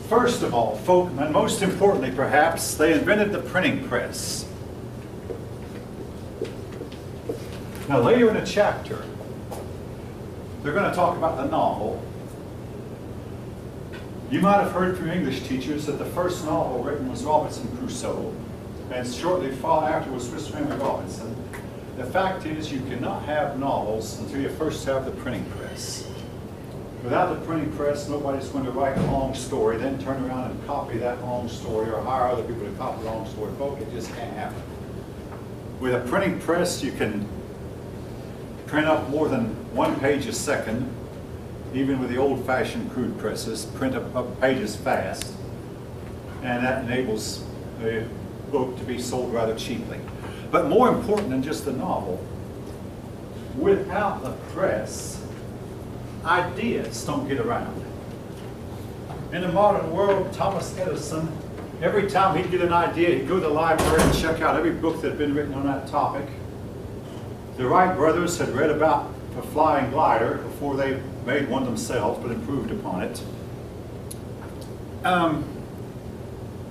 First of all, folk, and most importantly perhaps, they invented the printing press. Now later in the chapter, they're going to talk about the novel. You might have heard from English teachers that the first novel written was Robinson Crusoe, and shortly followed after was Swiss Family Robinson. The fact is, you cannot have novels until you first have the printing press. Without the printing press, nobody's going to write a long story, then turn around and copy that long story or hire other people to copy the long story. Folks, it just can't happen. With a printing press, you can print up more than 1 page a second, even with the old-fashioned crude presses, print up pages fast, and that enables the book to be sold rather cheaply. But more important than just the novel, without the press, ideas don't get around. In the modern world, Thomas Edison, every time he'd get an idea, he'd go to the library and check out every book that had been written on that topic. The Wright brothers had read about the flying glider before they made one themselves, but improved upon it.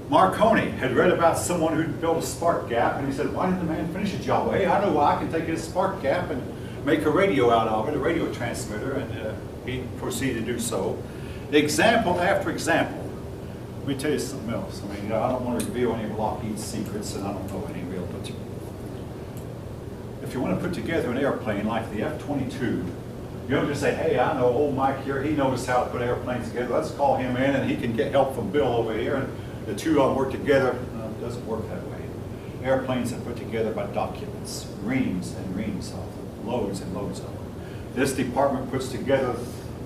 Marconi had read about someone who'd built a spark gap, and he said, why didn't the man finish it, Joe? Hey, I know why. I can take his spark gap and make a radio out of it, a radio transmitter, and he proceeded to do so. Example after example. Let me tell you something else. I mean, I don't want to reveal any of Lockheed's secrets, and I don't know any real, but if you want to put together an airplane like the F-22, you don't just say, hey, I know old Mike here, he knows how to put airplanes together, let's call him in and he can get help from Bill over here, and the two of them work together. It doesn't work that way. Airplanes are put together by documents, reams and reams of them, loads and loads of them. This department puts together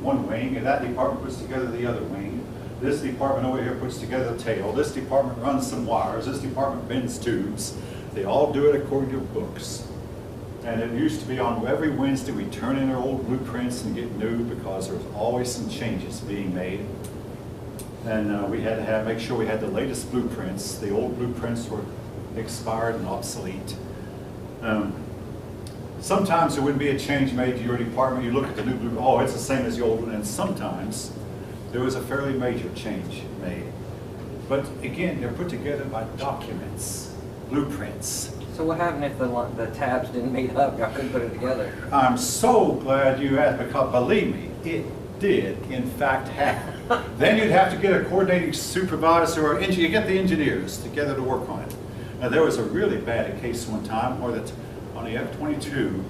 one wing, and that department puts together the other wing. This department over here puts together the tail. This department runs some wires. This department bends tubes. They all do it according to books. And it used to be on every Wednesday we turn in our old blueprints and get new, because there was always some changes being made. And we had to make sure we had the latest blueprints. The old blueprints were expired and obsolete. Sometimes there wouldn't be a change made to your department. You look at the new blueprint, oh, it's the same as the old one. And sometimes there was a fairly major change made. But again, they're put together by documents, blueprints. So what happened if the tabs didn't meet up? Y'all couldn't put it together? I'm so glad you asked, because believe me, it did in fact happen. Then you'd have to get a coordinating supervisor or engineer, you get the engineers together to work on it. Now there was a really bad case one time where on the F-22,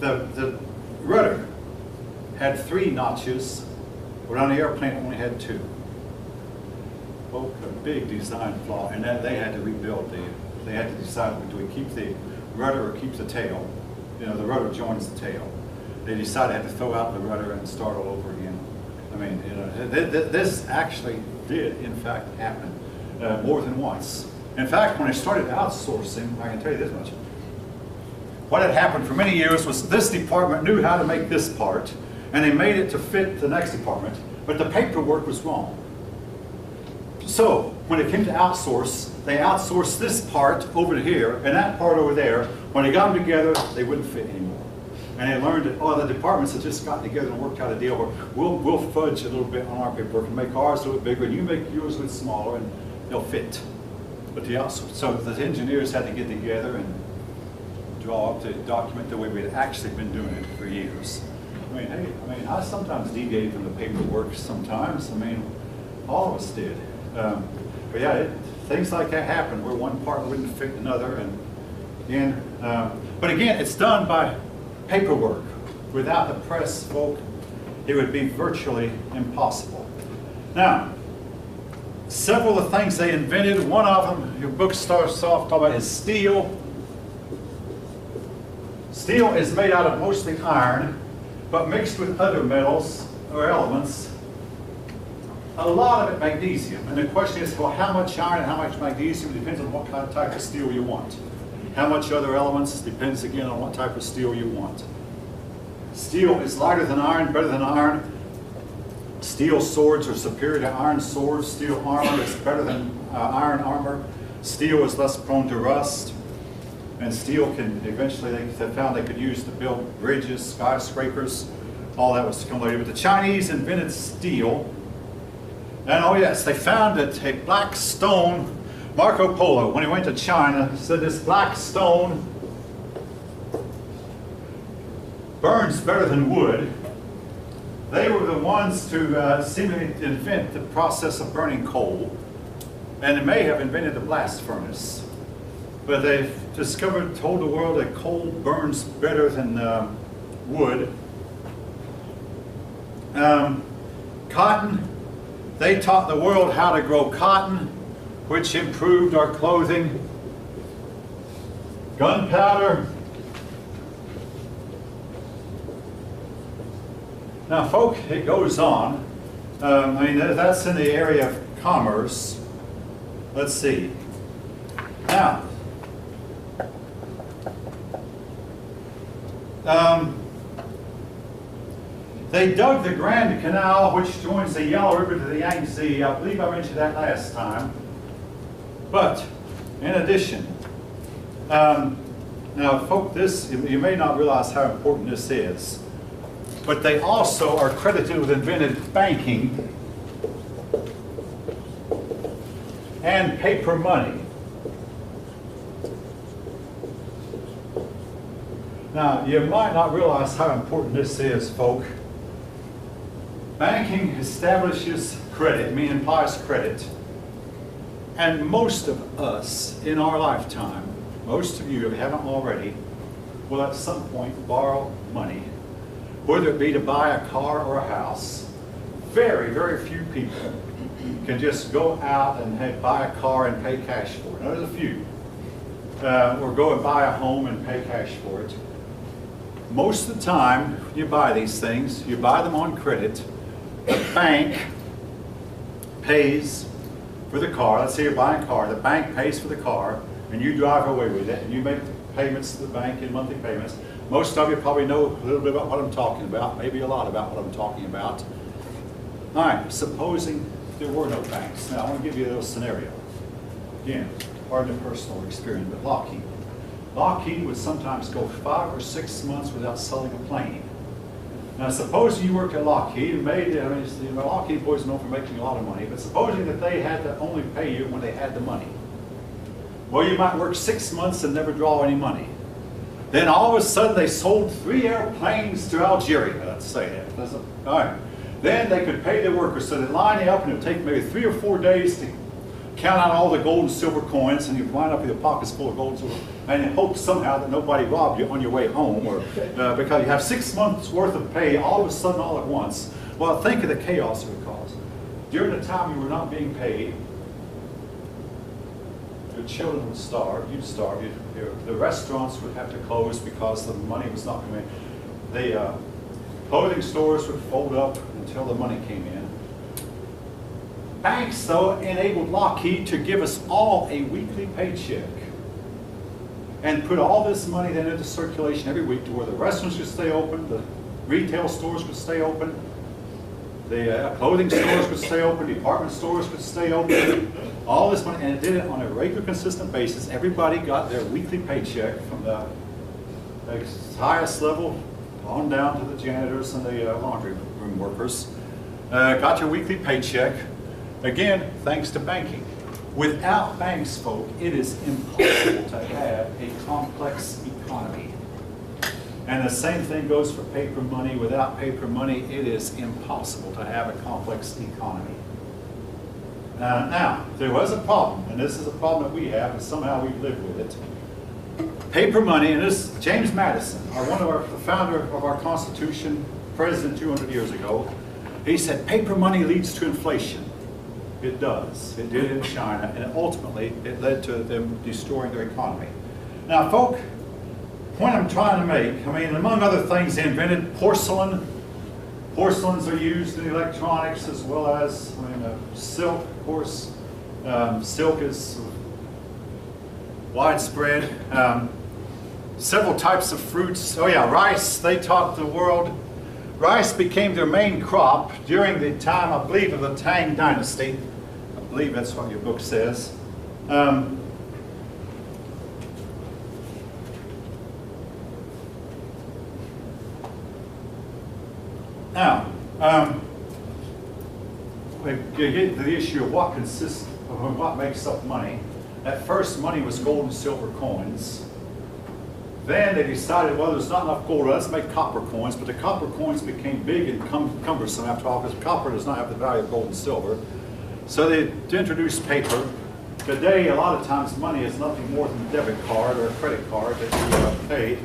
the rudder had 3 notches, but on the airplane it only had 2. Oh, a big design flaw, and then they had to rebuild they had to decide, do we keep the rudder or keep the tail? You know, the rudder joins the tail. They decided they had to throw out the rudder and start all over again. I mean, you know, this actually did, in fact, happen more than once. In fact, when I started outsourcing, I can tell you this much. What had happened for many years was this department knew how to make this part, and they made it to fit the next department, but the paperwork was wrong. So, when it came to outsource, they outsourced this part over here and that part over there. When they got them together, they wouldn't fit anymore. And they learned that, oh, the departments had just gotten together and worked out a deal where we'll fudge a little bit on our paperwork and make ours a little bigger, and you make yours a little smaller, and they'll fit. But the outsource, so the engineers had to get together and draw up the document the way we had actually been doing it for years. I mean, hey, I sometimes deviated from the paperwork sometimes. I mean, all of us did. But yeah, things like that happen where one part wouldn't fit another, but again, it's done by paperwork. Without the press, folk, it would be virtually impossible. Now, several of the things they invented, one of them, your book starts off talking about, is steel. Steel is made out of mostly iron, but mixed with other metals or elements. A lot of it magnesium. And the question is, well, how much iron and how much magnesium depends on what kind of type of steel you want. How much other elements depends again on what type of steel you want. Steel is lighter than iron, better than iron. Steel swords are superior to iron swords. Steel armor is better than iron armor. Steel is less prone to rust. And steel can eventually, they found they could use to build bridges, skyscrapers. All that was to come later. But the Chinese invented steel. And oh yes, they found that a black stone, Marco Polo, when he went to China, said this black stone burns better than wood. They were the ones to seemingly invent the process of burning coal, and they may have invented the blast furnace. But they told the world that coal burns better than wood. Cotton, they taught the world how to grow cotton, which improved our clothing. Gunpowder. Now, folk, it goes on. I mean, that's in the area of commerce. Let's see. Now, they dug the Grand Canal, which joins the Yellow River to the Yangtze. I believe I mentioned that last time. But, in addition, now, folk, this, you may not realize how important this is, but they also are credited with invented banking and paper money. Now, you might not realize how important this is, folk. Banking establishes credit, I mean implies credit. And most of us in our lifetime, most of you, if you haven't already, will at some point borrow money, whether it be to buy a car or a house. Very, very few people can just go out and buy a car and pay cash for it. Now, there's a few. Or go and buy a home and pay cash for it. Most of the time, when you buy these things, you buy them on credit. The bank pays for the car. Let's say you're buying a car. The bank pays for the car, and you drive away with it, and you make payments to the bank in monthly payments. Most of you probably know a little bit about what I'm talking about, maybe a lot about what I'm talking about. All right, supposing there were no banks. Now, I want to give you a little scenario. Again, pardon the personal experience, but Lockheed. Lockheed would sometimes go 5 or 6 months without selling a plane. Now, suppose you worked at Lockheed and Lockheed boys are known for making a lot of money, but supposing that they had to only pay you when they had the money. Well, you might work 6 months and never draw any money. Then all of a sudden they sold 3 airplanes to Algeria, let's say that. All right. Then they could pay their workers, so they'd line you up and it would take maybe 3 or 4 days to count out all the gold and silver coins, and you'd wind up with your pockets full of gold and silver, and you hope somehow that nobody robbed you on your way home, or because you have 6 months worth of pay all of a sudden all at once. Well, think of the chaos it would cause. During the time you were not being paid, your children would starve, you'd starve, the restaurants would have to close because the money was not coming in. The clothing stores would fold up until the money came in. Banks, though, enabled Lockheed to give us all a weekly paycheck and put all this money then into circulation every week to where the restaurants could stay open, the retail stores could stay open, the clothing stores could stay open, department stores could stay open, all this money, and it did it on a regular, consistent basis. Everybody got their weekly paycheck from the highest level on down to the janitors and the laundry room workers. Got your weekly paycheck. Again, thanks to banking. Without banks, folk, it is impossible to have a complex economy. And the same thing goes for paper money. Without paper money, it is impossible to have a complex economy. Now, there was a problem, and this is a problem that we have, and somehow we've lived with it. Paper money, and this James Madison, the founder of our Constitution, president 200 years ago, he said, paper money leads to inflation. It does. It did in China, and ultimately it led to them destroying their economy. Now, folk, the point I'm trying to make, I mean, among other things, they invented porcelain. Porcelains are used in electronics as well as, silk, of course. Silk is widespread. Several types of fruits. Oh yeah, rice, they taught the world. Rice became their main crop during the time, I believe, of the Tang Dynasty. I believe that's what your book says. you get to the issue of what consists of what makes up money. At first, money was gold and silver coins. Then they decided, well, there's not enough gold, let's make copper coins. But the copper coins became big and cumbersome after all, because copper does not have the value of gold and silver. So they introduced paper. Today, a lot of times, money is nothing more than a debit card or a credit card that you pay,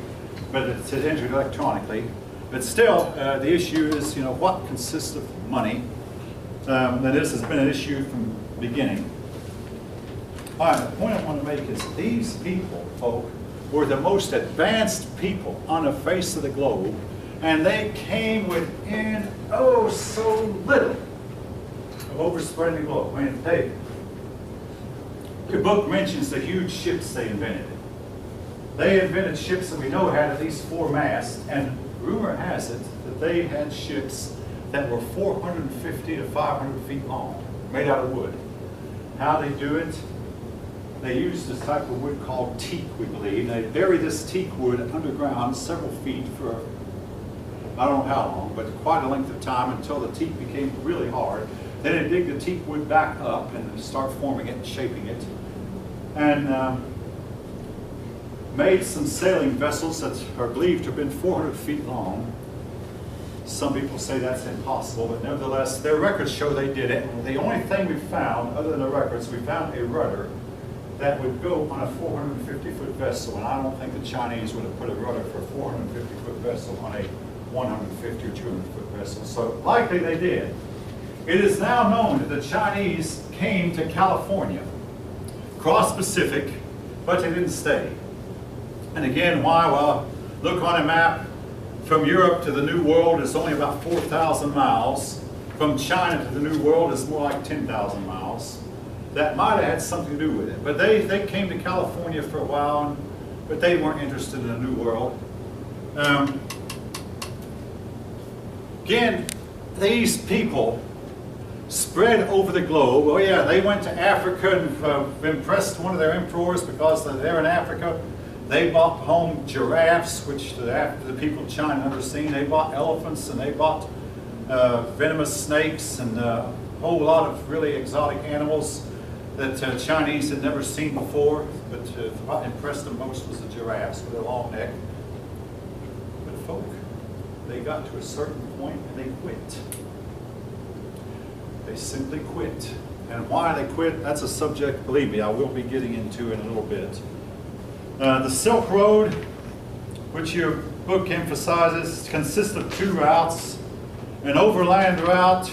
but it's entered electronically. But still, the issue is, what consists of money? And this has been an issue from the beginning. All right, the point I want to make is these people, folk, were the most advanced people on the face of the globe, and they came within, oh, so little of overspreading the globe. I mean, the book mentions the huge ships they invented. They invented ships that we know had at least 4 masts, and rumor has it that they had ships that were 450 to 500 feet long, made out of wood. How they do it? They use this type of wood called teak, we believe. They bury this teak wood underground several feet for, I don't know how long, but quite a length of time until the teak became really hard. Then they dig the teak wood back up and start forming it and shaping it. And made some sailing vessels that are believed to have been 400 feet long. Some people say that's impossible, but nevertheless, their records show they did it. And the only thing we found, other than the records, we found a rudder that would go on a 450-foot vessel, and I don't think the Chinese would have put a rudder for a 450-foot vessel on a 150 or 200-foot vessel. So likely they did. It is now known that the Chinese came to California, crossed Pacific, but they didn't stay. And again, why? Well, look on a map. From Europe to the New World is only about 4,000 miles. From China to the New World is more like 10,000 miles. That might have had something to do with it. But they came to California for a while, but they weren't interested in the New World. Again, these people spread over the globe. Oh yeah, they went to Africa and impressed one of their emperors because they're in Africa. They bought home giraffes, which the people of China had never seen. They bought elephants, and they bought venomous snakes and a whole lot of really exotic animals that Chinese had never seen before. But what impressed them most was the giraffes with a long neck. But folk, they got to a certain point and they quit. They simply quit. And why they quit, that's a subject, believe me, I will be getting into in a little bit. The Silk Road, which your book emphasizes, consists of 2 routes, an overland route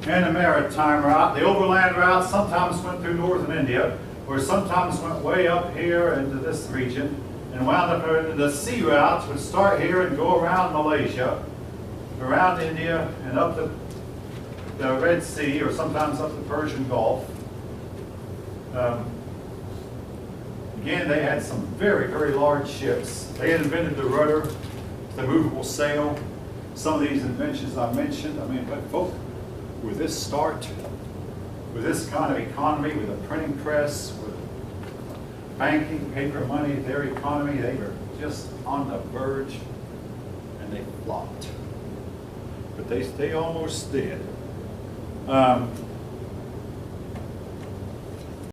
and a maritime route. The overland route sometimes went through northern India, or sometimes went way up here into this region, and wound up in the sea route would start here and go around Malaysia, around India, and up the Red Sea, or sometimes up the Persian Gulf. Again, they had some very, very large ships. They had invented the rudder, the movable sail. Some of these inventions I mentioned, but folk, with this start, with this kind of economy, with a printing press, with banking, paper money, their economy, they were just on the verge, and they flopped. But they almost did.